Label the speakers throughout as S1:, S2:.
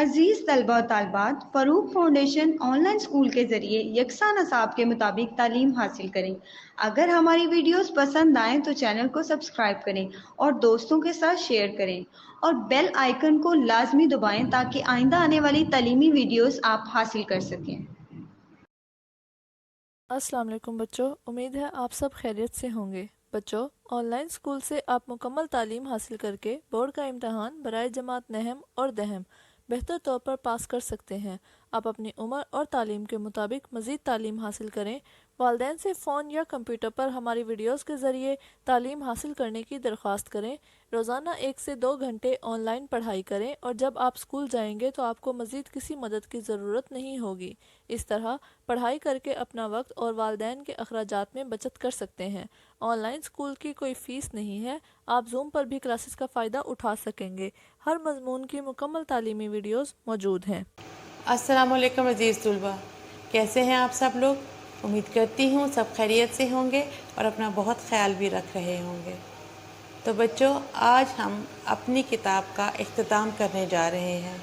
S1: عزیز طلبہ و طالبات، Farooq foundation on line school کے ذریعے یکساں نصاب کے مطابق تعلیم حاصل کریں۔ اگر ہماری ویڈیوز پسند آئیں تو چینل کو سبسکرائب کریں اور دوستوں کے ساتھ شیئر کریں اور بیل آئیکن کو لازمی دبائیں تاکہ آئندہ آنے والی تعلیمی ویڈیوز آپ حاصل کر سکیں۔
S2: السلام علیکم بچوں، امید ہے آپ سب خیریت سے ہوں گے۔ بچوں، آن لائن اسکول سے آپ مکمل تعلیم حاصل کر کے بورڈ کا امتحان برائے جماعت نہم اور دہم بہتر طور پر پاس کر سکتے ہیں۔ آپ اپنی عمر اور تعلیم کے مطابق مزید تعلیم حاصل کریں۔ والدین سے فون یا کمپیوٹر پر ہماری ویڈیوز کے ذریعے تعلیم حاصل کرنے کی درخواست کریں۔ روزانہ 1 سے 2 گھنٹے آن لائن پڑھائی کریں اور جب آپ اسکول جائیں گے تو آپ کو مزید کسی مدد کی ضرورت نہیں ہوگی۔ اس طرح پڑھائی کر کے اپنا وقت اور والدین کے اخراجات میں بچت کر سکتے ہیں۔ آن لائن اسکول کی کوئی فیس نہیں ہے، آپ زوم پر بھی کلاسز کا فائدہ اٹھا سکیں گے۔ ہر مضمون کی مکمل تعلیمی ویڈیوز موجود ہیں۔
S3: السلام علیکم عزیز طلبہ، کیسے ہیں آپ سب لوگ؟ امید کرتی ہوں سب خیریت سے ہوں گے اور اپنا بہت خیال بھی رکھ رہے ہوں گے۔ تو بچوں، آج ہم اپنی کتاب کا اختتام کرنے جا رہے ہیں۔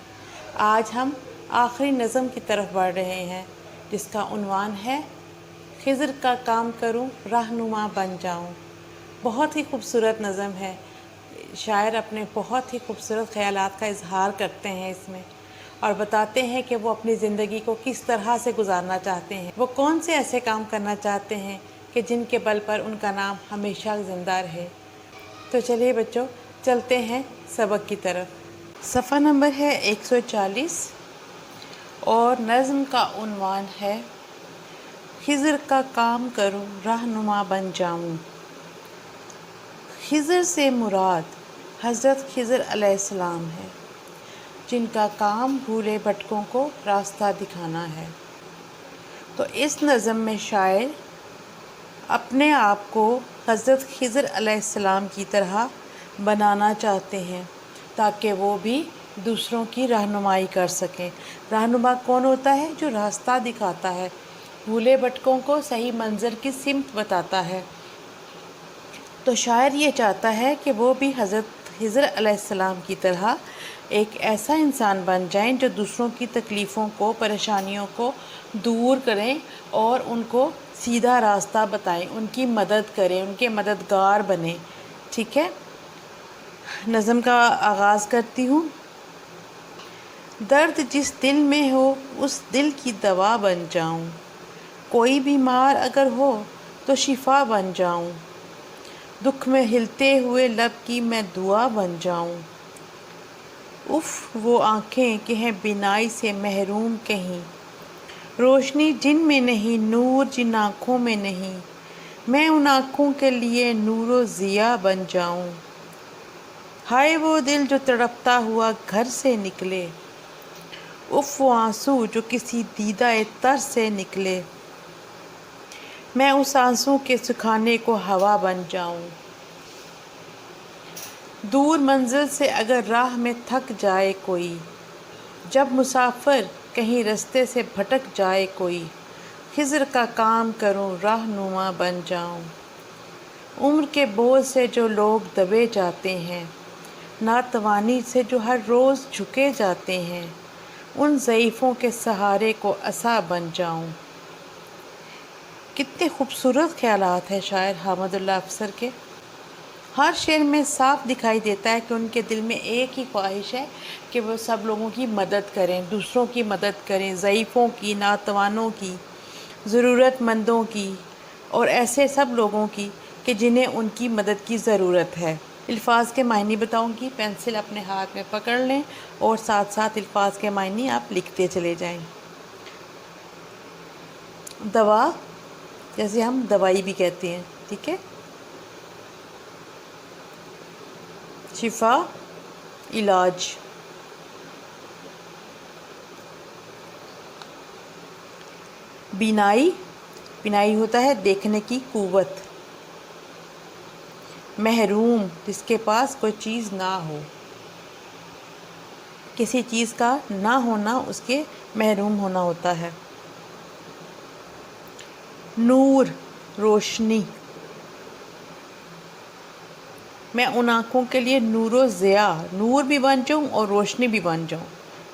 S3: آج ہم آخری نظم کی طرف بڑھ رہے ہیں جس کا عنوان ہے خضر کا کام کروں رہنما بن جاؤں۔ بہت ہی خوبصورت نظم ہے۔ شاعر اپنے بہت ہی خوبصورت خیالات کا اظہار کرتے ہیں اس میں اور بتاتے ہیں کہ وہ اپنی زندگی کو کس طرح سے گزارنا چاہتے ہیں، وہ کون سے ایسے کام کرنا چاہتے ہیں کہ جن کے بل پر ان کا نام ہمیشہ زندہ رہے۔ تو چلیے بچوں، چلتے ہیں سبق کی طرف۔ صفحہ نمبر ہے 140 اور نظم کا عنوان ہے خضر کا کام کروں رہنما بن جاؤں۔ خضر سے مراد حضرت خضر علیہ السلام ہے، جن کا کام بھولے بھٹکوں کو راستہ دکھانا ہے۔ تو اس نظم میں شاعر اپنے آپ کو حضرت خضر علیہ السلام کی طرح بنانا چاہتے ہیں تاکہ وہ بھی دوسروں کی رہنمائی کر سکیں۔ رہنما کون ہوتا ہے؟ جو راستہ دکھاتا ہے، بھولے بھٹکوں کو صحیح منزل کی سمت بتاتا ہے۔ تو شاعر یہ چاہتا ہے کہ وہ بھی حضرت خضر علیہ السلام کی طرح ایک ایسا انسان بن جائیں جو دوسروں کی تکلیفوں کو، پریشانیوں کو دور کریں اور ان کو سیدھا راستہ بتائیں، ان کی مدد کریں، ان کے مددگار بنیں۔ ٹھیک ہے، نظم کا آغاز کرتی ہوں۔ درد جس دل میں ہو اس دل کی دوا بن جاؤں، کوئی بیمار اگر ہو تو شفا بن جاؤں، دکھ میں ہلتے ہوئے لب کی میں دعا بن جاؤں۔ اف وہ آنکھیں کہ ہیں بینائی سے محروم کہیں، روشنی جن میں نہیں، نور جن آنکھوں میں نہیں، میں ان آنکھوں کے لیے نور و ضیا بن جاؤں۔ ہائے وہ دل جو تڑپتا ہوا گھر سے نکلے، اف وہ آنسو جو کسی دیدہ تر سے نکلے، میں اس آنسو کے سکھانے کو ہوا بن جاؤں۔ دور منزل سے اگر راہ میں تھک جائے کوئی، جب مسافر کہیں رستے سے بھٹک جائے کوئی، خضر کا کام کروں رہنما بن جاؤں۔ عمر کے بوجھ سے جو لوگ دبے جاتے ہیں، ناتوانی سے جو ہر روز جھکے جاتے ہیں، ان ضعیفوں کے سہارے کو عصا بن جاؤں۔ کتنے خوبصورت خیالات ہیں شاعر حامد اللہ افسر کے۔ ہر شعر میں صاف دکھائی دیتا ہے کہ ان کے دل میں ایک ہی خواہش ہے کہ وہ سب لوگوں کی مدد کریں، دوسروں کی مدد کریں، ضعیفوں کی، ناتوانوں کی، ضرورت مندوں کی اور ایسے سب لوگوں کی کہ جنہیں ان کی مدد کی ضرورت ہے۔ الفاظ کے معنی بتاؤں گی، پینسل اپنے ہاتھ میں پکڑ لیں اور ساتھ ساتھ الفاظ کے معنی آپ لکھتے چلے جائیں۔ دوا، جیسے ہم دوائی بھی کہتے ہیں، ٹھیک ہے۔ شفا، علاج۔ بینائی، بینائی ہوتا ہے دیکھنے کی قوت۔ محروم، جس کے پاس کوئی چیز نہ ہو، کسی چیز کا نہ ہونا اس کے محروم ہونا ہوتا ہے۔ نور، روشنی، میں ان آنکھوں کے لیے نور و ضیا، نور بھی بن جاؤں اور روشنی بھی بن جاؤں،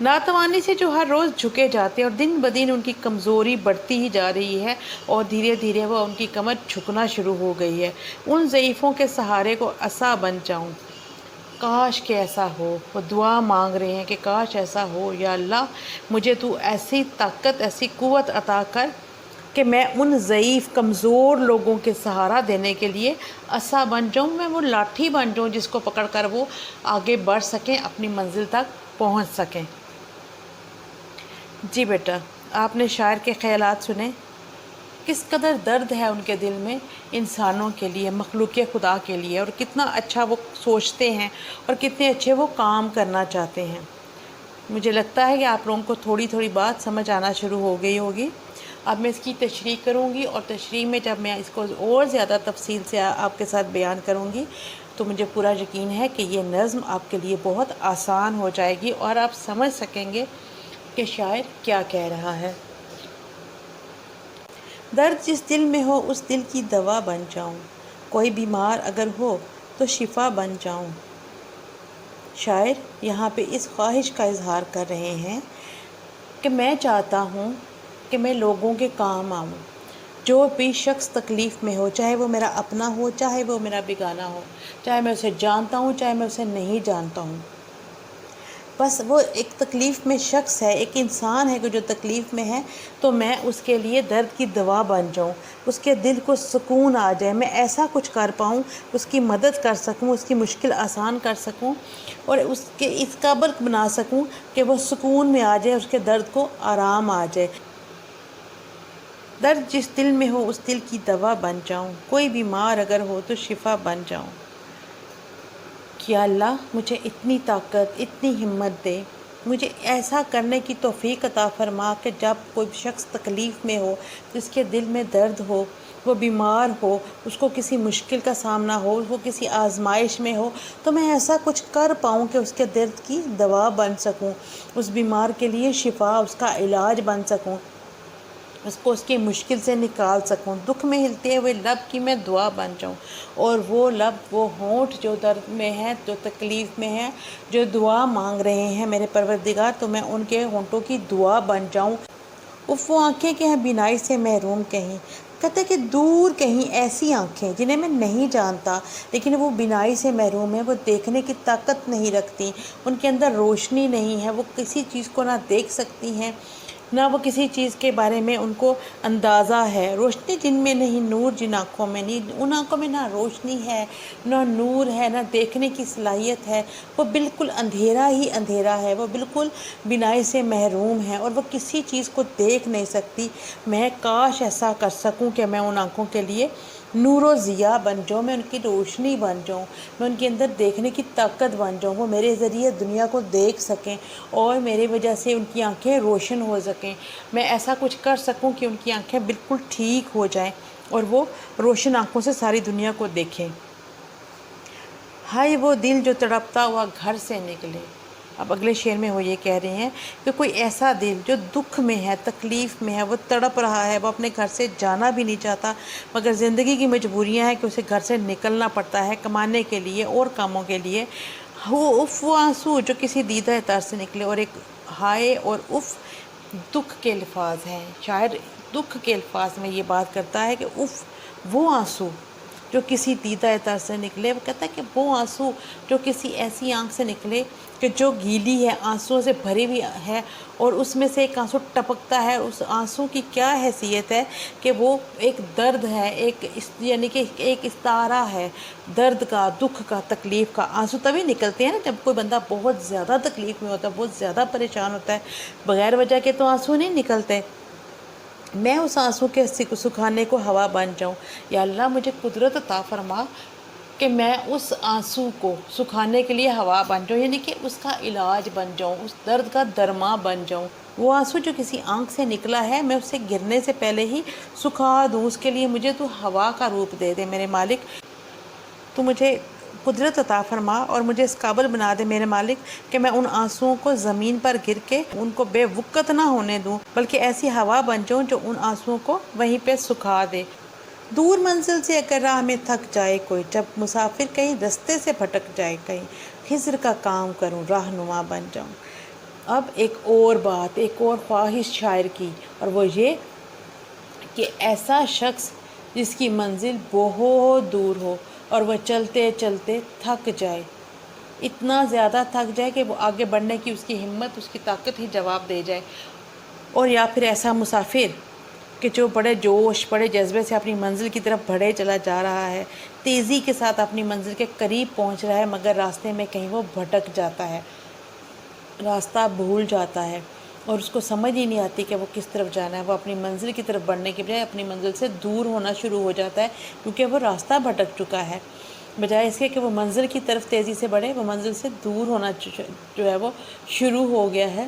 S3: ناتوانی سے جو ہر روز جھکے جاتے ہیں اور دن بدن ان کی کمزوری بڑھتی ہی جا رہی ہے اور دھیرے دھیرے وہ ان کی کمر جھکنا شروع ہو گئی ہے، ان ضعیفوں کے سہارے کو عصا بن جاؤں۔ کاش کہ ایسا ہو، وہ دعا مانگ رہے ہیں کہ کاش ایسا ہو۔ یا اللہ مجھے تو ایسی طاقت، ایسی قوت عطا کر کہ میں ان ضعیف کمزور لوگوں کے سہارا دینے کے لیے عصا بن جاؤں، میں وہ لاٹھی بن جاؤں جس کو پکڑ کر وہ آگے بڑھ سکیں، اپنی منزل تک پہنچ سکیں۔ جی بیٹا، آپ نے شاعر کے خیالات سنے، کس قدر درد ہے ان کے دل میں انسانوں کے لیے، مخلوق خدا کے لیے، اور کتنا اچھا وہ سوچتے ہیں اور کتنے اچھے وہ کام کرنا چاہتے ہیں۔ مجھے لگتا ہے کہ آپ لوگوں کو تھوڑی تھوڑی بات سمجھ آنا شروع ہو گئی ہوگی۔ اب میں اس کی تشریح کروں گی، اور تشریح میں جب میں اس کو اور زیادہ تفصیل سے آپ کے ساتھ بیان کروں گی تو مجھے پورا یقین ہے کہ یہ نظم آپ کے لیے بہت آسان ہو جائے گی اور آپ سمجھ سکیں گے کہ شاعر کیا کہہ رہا ہے۔ درد جس دل میں ہو اس دل کی دوا بن جاؤں، کوئی بیمار اگر ہو تو شفا بن جاؤں۔ شاعر یہاں پہ اس خواہش کا اظہار کر رہے ہیں کہ میں چاہتا ہوں کہ میں لوگوں کے کام آؤں، جو بھی شخص تکلیف میں ہو، چاہے وہ میرا اپنا ہو، چاہے وہ میرا بیگانہ ہو، چاہے میں اسے جانتا ہوں، چاہے میں اسے نہیں جانتا ہوں، بس وہ ایک تکلیف میں شخص ہے، ایک انسان ہے کہ جو تکلیف میں ہے، تو میں اس کے لیے درد کی دوا بن جاؤں، اس کے دل کو سکون آ جائے، میں ایسا کچھ کر پاؤں، اس کی مدد کر سکوں، اس کی مشکل آسان کر سکوں اور اس کے اس قابل بنا سکوں کہ وہ سکون میں آ جائے، اس کے درد کو آرام آ جائے۔ درد جس دل میں ہو اس دل کی دوا بن جاؤں، کوئی بیمار اگر ہو تو شفا بن جاؤں۔ یا اللہ مجھے اتنی طاقت، اتنی ہمت دے، مجھے ایسا کرنے کی توفیق عطا فرما کہ جب کوئی شخص تکلیف میں ہو، جس کے دل میں درد ہو، وہ بیمار ہو، اس کو کسی مشکل کا سامنا ہو، وہ کسی آزمائش میں ہو، تو میں ایسا کچھ کر پاؤں کہ اس کے درد کی دوا بن سکوں، اس بیمار کے لیے شفا، اس کا علاج بن سکوں، اس کو اس کی مشکل سے نکال سکوں، دکھ میں ہلتے ہوئے لب کی میں دعا بن جاؤں، اور وہ لب، وہ ہونٹ جو درد میں ہیں، جو تکلیف میں ہیں، جو دعا مانگ رہے ہیں میرے پروردگار، تو میں ان کے ہونٹوں کی دعا بن جاؤں۔ وہ آنکھیں کہ ہیں بینائی سے محروم کہیں، کہتے کہ دور کہیں ایسی آنکھیں جنہیں میں نہیں جانتا لیکن وہ بینائی سے محروم ہیں، وہ دیکھنے کی طاقت نہیں رکھتی، ان کے اندر روشنی نہیں ہے، وہ کسی چیز کو نہ دیکھ سکتی ہیں، نہ وہ کسی چیز کے بارے میں ان کو اندازہ ہے۔ روشنی جن میں نہیں، نور جن آنکھوں میں نہیں، ان آنکھوں میں نہ روشنی ہے، نہ نور ہے، نہ دیکھنے کی صلاحیت ہے، وہ بالکل اندھیرا ہی اندھیرا ہے، وہ بالکل بینائی سے محروم ہے اور وہ کسی چیز کو دیکھ نہیں سکتی۔ میں کاش ایسا کر سکوں کہ میں ان آنکھوں کے لیے نور و ضیاء بن جاؤں، میں ان کی روشنی بن جاؤں، میں ان کے اندر دیکھنے کی طاقت بن جاؤں، وہ میرے ذریعے دنیا کو دیکھ سکیں اور میرے وجہ سے ان کی آنکھیں روشن ہو سکیں، میں ایسا کچھ کر سکوں کہ ان کی آنکھیں بالکل ٹھیک ہو جائیں اور وہ روشن آنکھوں سے ساری دنیا کو دیکھیں۔ ہائے وہ دل جو تڑپتا ہوا گھر سے نکلے۔ اب اگلے شعر میں وہ یہ کہہ رہے ہیں کہ کوئی ایسا دل جو دکھ میں ہے، تکلیف میں ہے، وہ تڑپ رہا ہے، وہ اپنے گھر سے جانا بھی نہیں چاہتا، مگر زندگی کی مجبوریاں ہیں کہ اسے گھر سے نکلنا پڑتا ہے کمانے کے لیے اور کاموں کے لیے۔ وہ آنسو جو کسی دیدہ تر سے نکلے، اور ایک ہائے اور اف دکھ کے الفاظ ہیں۔ شاعر دکھ کے الفاظ میں یہ بات کرتا ہے کہ اف وہ آنسو جو کسی دیدہ تر سے نکلے، وہ کہتا ہے کہ وہ آنسو جو کسی ایسی آنکھ سے نکلے کہ جو گیلی ہے، آنسوؤں سے بھری ہوئی ہے، اور اس میں سے ایک آنسو ٹپکتا ہے، اس آنسو کی کیا حیثیت ہے کہ وہ ایک درد ہے، یعنی کہ ایک استعارہ ہے درد کا، دکھ کا، تکلیف کا۔ آنسو تبھی نکلتے ہیں نا جب کوئی بندہ بہت زیادہ تکلیف میں ہوتا ہے، بہت زیادہ پریشان ہوتا ہے، بغیر وجہ کے تو آنسو نہیں نکلتے۔ میں اس آنسو کے سکھانے کو ہوا بن جاؤں۔ یا اللہ مجھے قدرت عطا فرما کہ میں اس آنسو کو سکھانے کے لیے ہوا بن جاؤں، یعنی کہ اس کا علاج بن جاؤں، اس درد کا درما بن جاؤں۔ وہ آنسو جو کسی آنکھ سے نکلا ہے، میں اسے گرنے سے پہلے ہی سکھا دوں، اس کے لیے مجھے تو ہوا کا روپ دے دے میرے مالک، تو مجھے قدرت عطا فرما اور مجھے اس قابل بنا دے میرے مالک کہ میں ان آنسوؤں کو زمین پر گر کے ان کو بے وقت نہ ہونے دوں، بلکہ ایسی ہوا بن جاؤں جو ان آنسوؤں کو وہیں پہ سکھا دے۔ دور منزل سے اگر راہ میں تھک جائے کوئی، جب مسافر کہیں رستے سے بھٹک جائے کہیں، خضر کا کام کروں، رہنما بن جاؤں۔ اب ایک اور بات، ایک اور خواہش شاعر کی، اور وہ یہ کہ ایسا شخص جس کی منزل بہت دور ہو اور وہ چلتے چلتے تھک جائے، اتنا زیادہ تھک جائے کہ وہ آگے بڑھنے کی اس کی ہمت، اس کی طاقت ہی جواب دے جائے، اور یا پھر ایسا مسافر کہ جو بڑے جوش، بڑے جذبے سے اپنی منزل کی طرف بڑھے چلا جا رہا ہے، تیزی کے ساتھ اپنی منزل کے قریب پہنچ رہا ہے، مگر راستے میں کہیں وہ بھٹک جاتا ہے، راستہ بھول جاتا ہے اور اس کو سمجھ ہی نہیں آتی کہ وہ کس طرف جانا ہے۔ وہ اپنی منزل کی طرف بڑھنے کے بجائے اپنی منزل سے دور ہونا شروع ہو جاتا ہے، کیونکہ وہ راستہ بھٹک چکا ہے۔ بجائے اس کے کہ وہ منزل کی طرف تیزی سے بڑھے، وہ منزل سے دور ہونا جو ہے وہ شروع ہو گیا ہے۔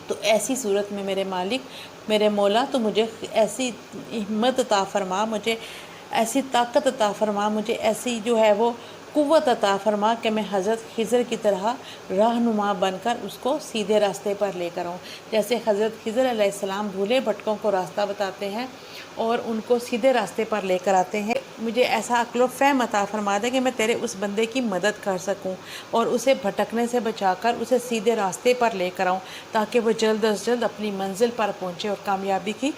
S3: تو ایسی صورت میں میرے مالک، میرے مولا، تو مجھے ایسی ہمت عطا فرما، مجھے ایسی طاقت عطا فرما، مجھے ایسی جو ہے وہ قوت عطا فرما کہ میں حضرت خضر کی طرح رہنما بن کر اس کو سیدھے راستے پر لے کر آؤں۔ جیسے حضرت خضر علیہ السلام بھولے بھٹکوں کو راستہ بتاتے ہیں اور ان کو سیدھے راستے پر لے کر آتے ہیں، مجھے ایسا عقل و فہم عطا فرما دے کہ میں تیرے اس بندے کی مدد کر سکوں اور اسے بھٹکنے سے بچا کر اسے سیدھے راستے پر لے کر آؤں، تاکہ وہ جلد از جلد اپنی منزل پر پہنچے اور کامیابی کی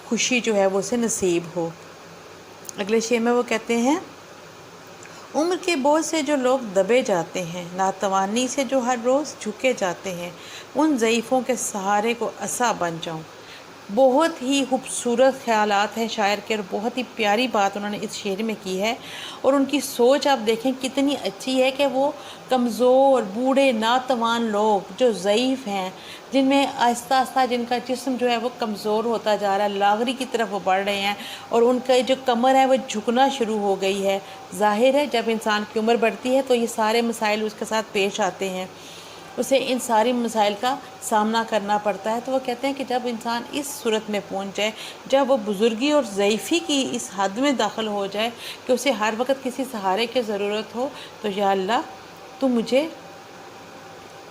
S3: خوشی جو ہے وہ اسے نصیب ہو۔ اگلے شعر میں وہ کہتے ہیں، عمر کے بوجھ سے جو لوگ دبے جاتے ہیں، ناتوانی سے جو ہر روز جھکے جاتے ہیں، ان ضعیفوں کے سہارے کو عصا بن جاؤں۔ بہت ہی خوبصورت خیالات ہیں شاعر کے، اور بہت ہی پیاری بات انہوں نے اس شعر میں کی ہے، اور ان کی سوچ آپ دیکھیں کتنی اچھی ہے کہ وہ کمزور، بوڑھے، ناتوان لوگ جو ضعیف ہیں، جن میں آہستہ آہستہ جن کا جسم جو ہے وہ کمزور ہوتا جا رہا ہے، لاغری کی طرف وہ بڑھ رہے ہیں، اور ان کا جو کمر ہے وہ جھکنا شروع ہو گئی ہے۔ ظاہر ہے جب انسان کی عمر بڑھتی ہے تو یہ سارے مسائل اس کے ساتھ پیش آتے ہیں، اسے ان ساری مسائل کا سامنا کرنا پڑتا ہے۔ تو وہ کہتے ہیں کہ جب انسان اس صورت میں پہنچ جائے، جب وہ بزرگی اور ضعیفی کی اس حد میں داخل ہو جائے کہ اسے ہر وقت کسی سہارے کی ضرورت ہو، تو یا اللہ تو مجھے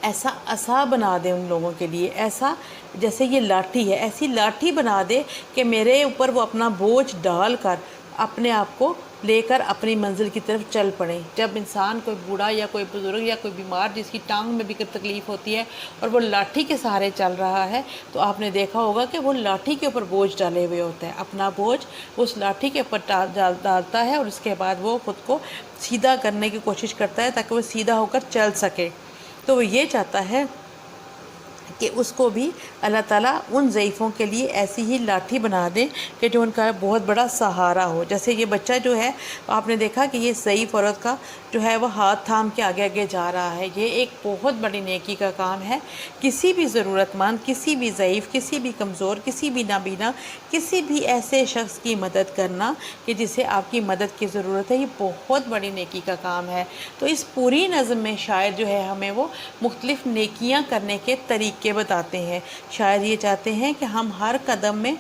S3: ایسا عصا بنا دے ان لوگوں کے لیے، ایسا جیسے یہ لاٹھی ہے، ایسی لاٹھی بنا دے کہ میرے اوپر وہ اپنا بوجھ ڈال کر اپنے آپ کو لے کر اپنی منزل کی طرف چل پڑیں۔ جب انسان کوئی بوڑھا یا کوئی بزرگ یا کوئی بیمار جس کی ٹانگ میں بھی تکلیف ہوتی ہے اور وہ لاٹھی کے سہارے چل رہا ہے، تو آپ نے دیکھا ہوگا کہ وہ لاٹھی کے اوپر بوجھ ڈالے ہوئے ہوتا ہے، اپنا بوجھ اس لاٹھی کے اوپر ڈالتا ہے، اور اس کے بعد وہ خود کو سیدھا کرنے کی کوشش کرتا ہے تاکہ وہ سیدھا ہو کر چل سکے۔ تو وہ یہ چاہتا ہے کہ اس کو بھی اللہ تعالیٰ ان ضعیفوں کے لیے ایسی ہی لاٹھی بنا دیں کہ جو ان کا بہت بڑا سہارا ہو۔ جیسے یہ بچہ جو ہے، آپ نے دیکھا کہ یہ ضعیف عورت کا جو ہے وہ ہاتھ تھام کے آگے آگے جا رہا ہے، یہ ایک بہت بڑی نیکی کا کام ہے۔ کسی بھی ضرورت مند، کسی بھی ضعیف، کسی بھی کمزور، کسی بھی نابینا، کسی بھی ایسے شخص کی مدد کرنا کہ جسے آپ کی مدد کی ضرورت ہے، یہ بہت بڑی نیکی کا کام ہے۔ تو اس پوری نظم میں شاعر جو ہے ہمیں وہ مختلف نیکیاں کرنے کے طریقے بتاتے ہیں۔ شاعر یہ چاہتے ہیں کہ ہم ہر قدم میں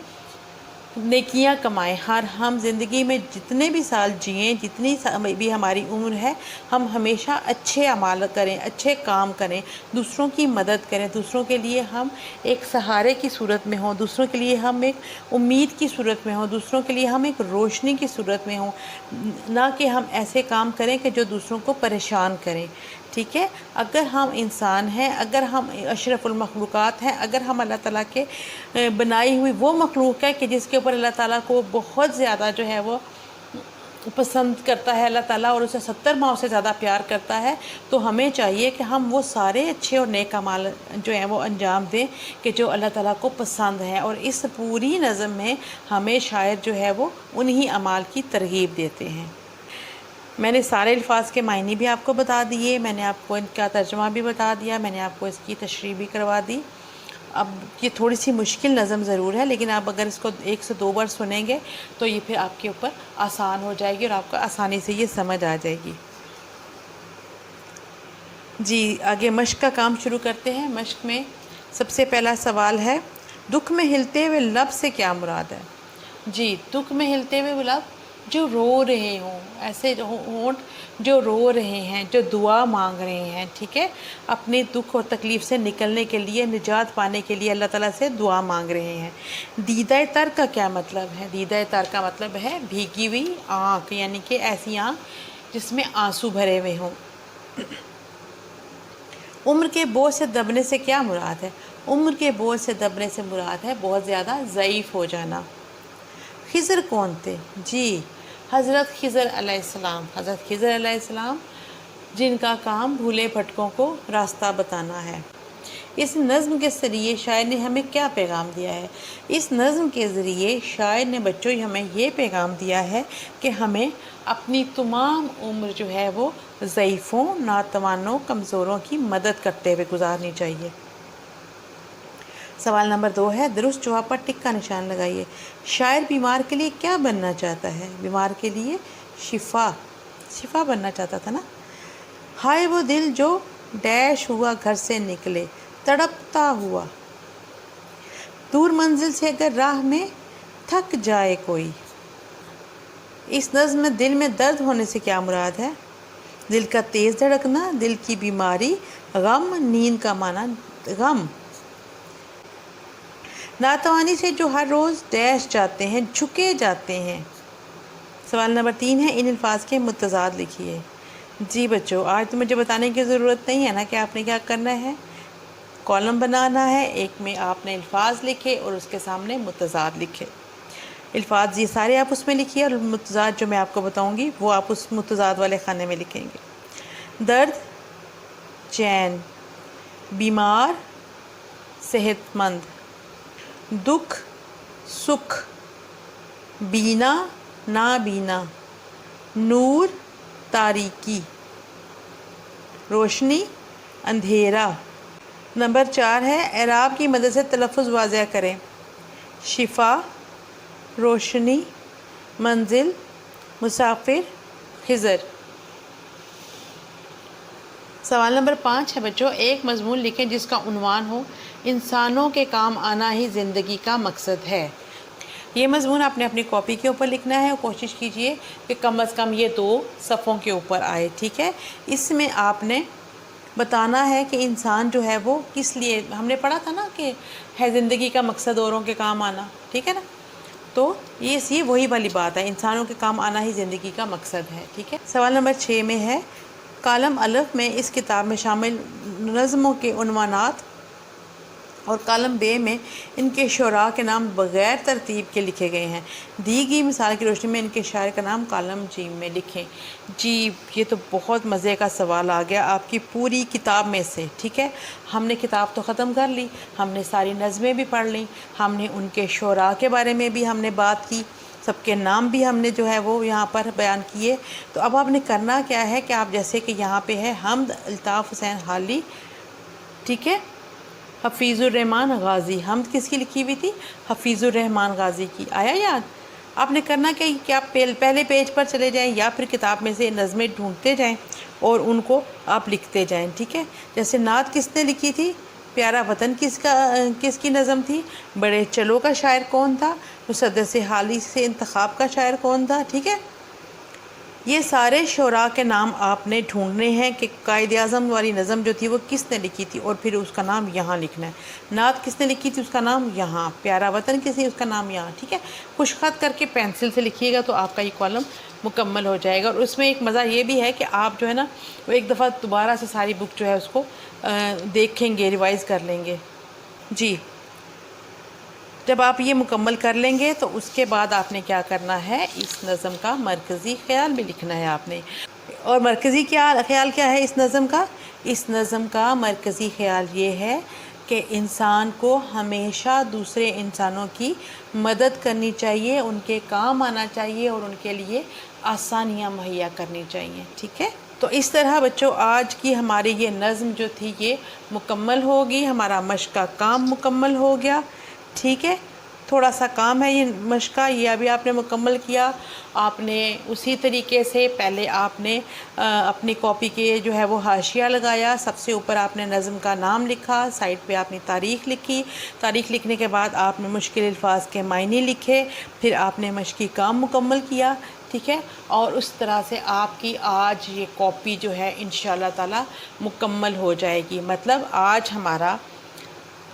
S3: نیکیاں کمائیں، ہم زندگی میں جتنے بھی سال جئیں، جتنی بھی ہماری عمر ہے، ہم ہمیشہ اچھے اعمال کریں، اچھے کام کریں، دوسروں کی مدد کریں، دوسروں کے لیے ہم ایک سہارے کی صورت میں ہوں، دوسروں کے لیے ہم ایک امید کی صورت میں ہوں، دوسروں کے لیے ہم ایک روشنی کی صورت میں ہوں، نہ کہ ہم ایسے کام کریں کہ جو دوسروں کو پریشان کریں۔ ٹھیک ہے، اگر ہم انسان ہیں، اگر ہم اشرف المخلوقات ہیں، اگر ہم اللہ تعالیٰ کے بنائی ہوئی وہ مخلوق ہے کہ جس کے اوپر اللہ تعالیٰ کو بہت زیادہ جو ہے وہ پسند کرتا ہے اللہ تعالیٰ، اور اسے 70 ماؤں سے زیادہ پیار کرتا ہے، تو ہمیں چاہیے کہ ہم وہ سارے اچھے اور نیک اعمال جو ہیں وہ انجام دیں کہ جو اللہ تعالیٰ کو پسند ہیں۔ اور اس پوری نظم میں ہمیں شاعر جو ہے وہ انہی اعمال کی ترغیب دیتے ہیں۔ میں نے سارے الفاظ کے معنی بھی آپ کو بتا دیے، میں نے آپ کو ان کا ترجمہ بھی بتا دیا، میں نے آپ کو اس کی تشریح بھی کروا دی۔ اب یہ تھوڑی سی مشکل نظم ضرور ہے، لیکن آپ اگر اس کو 1 سے 2 بار سنیں گے تو یہ پھر آپ کے اوپر آسان ہو جائے گی اور آپ کو آسانی سے یہ سمجھ آ جائے گی۔ جی آگے مشق کا کام شروع کرتے ہیں۔ مشق میں سب سے پہلا سوال ہے، دکھ میں ہلتے ہوئے لب سے کیا مراد ہے؟ جی دکھ میں ہلتے ہوئے لب جو رو رہے ہوں، ایسے ہونٹ جو رو رہے ہیں، جو دعا مانگ رہے ہیں، ٹھیک ہے، اپنے دکھ اور تکلیف سے نکلنے کے لیے، نجات پانے کے لیے اللہ تعالیٰ سے دعا مانگ رہے ہیں۔ دیدہ تر کا کیا مطلب ہے؟ دیدہ تر کا مطلب ہے بھیگی ہوئی آنکھ، یعنی کہ ایسی آنکھ جس میں آنسو بھرے ہوئے ہوں۔ عمر کے بوجھ سے دبنے سے کیا مراد ہے؟ عمر کے بوجھ سے دبنے سے مراد ہے بہت زیادہ ضعیف ہو جانا۔ خضر کون تھے؟ جی حضرت خضر علیہ السلام، حضرت خضر علیہ السلام جن کا کام بھولے بھٹکوں کو راستہ بتانا ہے۔ اس نظم کے ذریعے شاعر نے ہمیں کیا پیغام دیا ہے؟ اس نظم کے ذریعے شاعر نے بچوں ہمیں یہ پیغام دیا ہے کہ ہمیں اپنی تمام عمر جو ہے وہ ضعیفوں، ناتوانوں، کمزوروں کی مدد کرتے ہوئے گزارنی چاہیے۔ سوال نمبر 2 ہے، درست جواب پر ٹک کا نشان لگائیے۔ شاعر بیمار کے لیے کیا بننا چاہتا ہے؟ بیمار کے لیے شفا بننا چاہتا تھا نا۔ ہائے وہ دل جو ڈیش ہوا گھر سے نکلے، تڑپتا ہوا، دور منزل سے اگر راہ میں تھک جائے کوئی۔ اس نظم میں دل میں درد ہونے سے کیا مراد ہے؟ دل کا تیز دھڑکنا، دل کی بیماری، غم، نیند کا معنی غم۔ ناتوانی سے جو ہر روز ڈیش جاتے ہیں، جھکے جاتے ہیں۔ سوال نمبر 3 ہے، ان الفاظ کے متضاد لکھیے۔ جی بچوں، آج تو مجھے بتانے کی ضرورت نہیں ہے نا کہ آپ نے کیا کرنا ہے، کالم بنانا ہے، ایک میں آپ نے الفاظ لکھے اور اس کے سامنے متضاد لکھے۔ الفاظ یہ سارے آپ اس میں لکھیے اور متضاد جو میں آپ کو بتاؤں گی وہ آپ اس متضاد والے خانے میں لکھیں گے۔ درد، چین، بیمار، صحت مند، دکھ، سکھ، بینا، نابینا، نور، تاریکی، روشنی، اندھیرا۔ نمبر 4 ہے، اعراب کی مدد سے تلفظ واضح کریں۔ شفا، روشنی، منزل، مسافر، خضر۔ سوال نمبر 5 ہے بچوں، ایک مضمون لکھیں جس کا عنوان ہو انسانوں کے کام آنا ہی زندگی کا مقصد ہے۔ یہ مضمون آپ نے اپنی کاپی کے اوپر لکھنا ہے اور کوشش کیجئے کہ کم از کم یہ 2 صفحوں کے اوپر آئے، ٹھیک ہے۔ اس میں آپ نے بتانا ہے کہ انسان جو ہے وہ کس لیے، ہم نے پڑھا تھا نا کہ ہے زندگی کا مقصد اوروں کے کام آنا، ٹھیک ہے نا، تو یہ وہی والی بات ہے، انسانوں کے کام آنا ہی زندگی کا مقصد ہے، ٹھیک ہے۔ سوال نمبر 6 میں ہے، کالم الف میں اس کتاب میں شامل نظموں کے عنوانات اور کالم بے میں ان کے شعراء کے نام بغیر ترتیب کے لکھے گئے ہیں۔ دی گئی مثال کی روشنی میں ان کے شاعر کا نام کالم جیم میں لکھیں۔ جی یہ تو بہت مزے کا سوال آ گیا آپ کی پوری کتاب میں سے، ٹھیک ہے۔ ہم نے کتاب تو ختم کر لی، ہم نے ساری نظمیں بھی پڑھ لیں، ہم نے ان کے شعراء کے بارے میں بھی ہم نے بات کی، سب کے نام بھی ہم نے جو ہے وہ یہاں پر بیان کیے۔ تو اب آپ نے کرنا کیا ہے کہ آپ جیسے کہ یہاں پہ ہے حمد الطاف حسین حالی، ٹھیک ہے، حفیظ الرحمن غازی، حمد کس کی لکھی ہوئی تھی؟ حفیظ الرحمن غازی کی، آیا یاد؟ آپ نے کرنا کہ آپ پہلے پیج پر چلے جائیں یا پھر کتاب میں سے نظمیں ڈھونڈتے جائیں اور ان کو آپ لکھتے جائیں، ٹھیک ہے۔ جیسے نعت کس نے لکھی تھی؟ پیارا وطن کس کی نظم تھی؟ بڑے چلو کا شاعر کون تھا؟ مسدس حالی سے انتخاب کا شاعر کون تھا؟ ٹھیک ہے، یہ سارے شعراء کے نام آپ نے ڈھونڈنے ہیں کہ قائد اعظم والی نظم جو تھی وہ کس نے لکھی تھی اور پھر اس کا نام یہاں لکھنا ہے۔ نعت کس نے لکھی تھی، اس کا نام یہاں، پیارا وطن کس نے، اس کا نام یہاں، ٹھیک ہے۔ خوش خط کر کے پینسل سے لکھیے گا تو آپ کا یہ کالم مکمل ہو جائے گا۔ اور اس میں ایک مزہ یہ بھی ہے کہ آپ جو ہے نا وہ ایک دفعہ دوبارہ سے ساری بک جو ہے اس کو دیکھیں گے، ریوائز کر لیں گے۔ جی جب آپ یہ مکمل کر لیں گے تو اس کے بعد آپ نے کیا کرنا ہے، اس نظم کا مرکزی خیال بھی لکھنا ہے آپ نے۔ اور مرکزی خیال کیا ہے اس نظم کا؟ اس نظم کا مرکزی خیال یہ ہے کہ انسان کو ہمیشہ دوسرے انسانوں کی مدد کرنی چاہیے، ان کے کام آنا چاہیے اور ان کے لیے آسانیاں مہیا کرنی چاہیے، ٹھیک ہے۔ تو اس طرح بچوں آج کی ہماری یہ نظم جو تھی یہ مکمل ہوگی، ہمارا مشق کا کام مکمل ہو گیا، ٹھیک ہے۔ تھوڑا سا کام ہے یہ مشق کا، یہ ابھی آپ نے مکمل کیا۔ آپ نے اسی طریقے سے پہلے آپ نے اپنی کاپی کے جو ہے وہ حاشیہ لگایا، سب سے اوپر آپ نے نظم کا نام لکھا، سائڈ پہ آپ نے تاریخ لکھی، تاریخ لکھنے کے بعد آپ نے مشکل الفاظ کے معنی لکھے، پھر آپ نے مشقی کام مکمل کیا، ٹھیک ہے۔ اور اس طرح سے آپ کی آج یہ کاپی جو ہے انشاءاللہ تعالی مکمل ہو جائے گی۔ مطلب آج ہمارا